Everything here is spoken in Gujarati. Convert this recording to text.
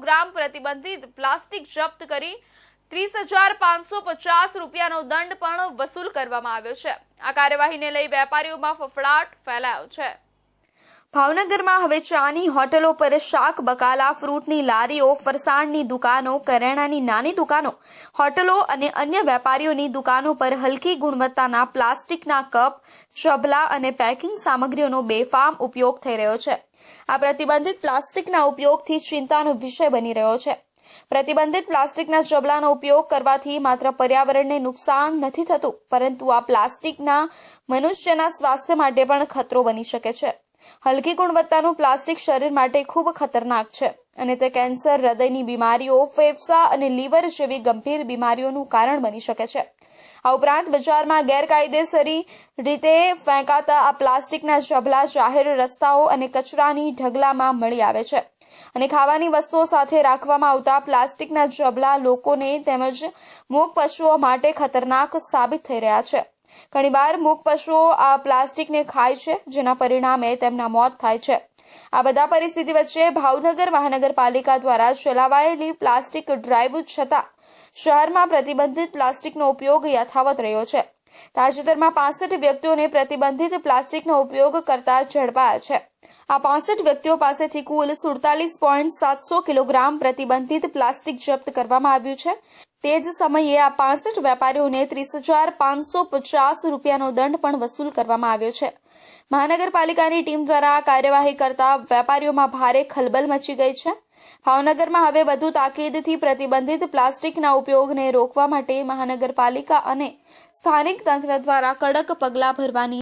કિલોગ્રામ પ્રતિબંધિત પ્લાસ્ટિક જપ્ત કરી 30,550 રૂપિયાનો દંડ પણ વસૂલ કરવામાં આવ્યો છે। આ કાર્યવાહીને લઈ વેપારીઓમાં ફફડાટ ફેલાયો છે। ભાવનગરમાં હવે ચાની હોટલો પર શાક, બકાલા, ફ્રૂટની લારીઓ, ફરસાણની દુકાનો, કરિયાણાની નાની દુકાનો, હોટલો અને અન્ય વેપારીઓની દુકાનો પર હલકી ગુણવત્તાના પ્લાસ્ટિકના કપ, ચબલા અને પેકિંગ સામગ્રીઓનો બેફામ ઉપયોગ થઈ રહ્યો છે। આ પ્રતિબંધિત પ્લાસ્ટિકના ઉપયોગથી ચિંતાનો વિષય બની રહ્યો છે। પ્રતિબંધિત પ્લાસ્ટિકના ચબલાનો ઉપયોગ કરવાથી માત્ર પર્યાવરણને નુકસાન નથી થતું, પરંતુ આ પ્લાસ્ટિકના મનુષ્યના સ્વાસ્થ્ય માટે પણ ખતરો બની શકે છે। હલકી ગુણવત્તાનું પ્લાસ્ટિક શરીર માટે ખૂબ ખતરનાક છે અને તે કેન્સર, હૃદયની બીમારીઓ, ફેફસા અને લીવર જેવી ગંભીર બીમારીઓનું કારણ બની શકે છે। આ ઉપરાંત બજારમાં ગેરકાયદેસરી રીતે ફેંકાતા આ પ્લાસ્ટિકના જબલા જાહેર રસ્તાઓ અને કચરાની ઢગલામાં મળી આવે છે અને ખાવાની વસ્તુઓ સાથે રાખવામાં આવતા પ્લાસ્ટિકના જબલા લોકોને તેમજ મૂક પશુઓ માટે ખતરનાક સાબિત થઈ રહ્યા છે। ઘણીવાર મૂક પશુઓ આ પ્લાસ્ટિકને ખાય છે, જેના પરિણામે તેમના મોત થાય છે। આ બધા પરિસ્થિતિ વચ્ચે ભાવનગર મહાનગરપાલિકા દ્વારા ચલાવાયેલી પ્લાસ્ટિક ડ્રાઈવ છતાં શહેરમાં પ્રતિબંધિત પ્લાસ્ટિકનો ઉપયોગ યથાવત રહ્યો છે। તાજેતરમાં 65 વ્યક્તિઓને પ્રતિબંધિત પ્લાસ્ટિકનો ઉપયોગ કરતા ઝડપાયા છે। આ 65 વ્યક્તિઓ પાસેથી કુલ 47.700 કિલોગ્રામ પ્રતિબંધિત પ્લાસ્ટિક જપ્ત કરવામાં આવ્યું છે। તે જ સમયે આ 65 વેપારીઓને 30,550 રૂપિયાનો દંડ પણ વસૂલ કરવામાં આવ્યો છે। મહાનગરપાલિકાની ટીમ દ્વારા આ કાર્યવાહી કરતા વેપારીઓમાં ભારે ખલબલ મચી ગઈ છે। ભાવનગરમાં હવે વધુ તાકીદથી પ્રતિબંધિત પ્લાસ્ટિકના ઉપયોગને રોકવા માટે મહાનગરપાલિકા અને સ્થાનિક તંત્ર દ્વારા કડક પગલાં ભરવાની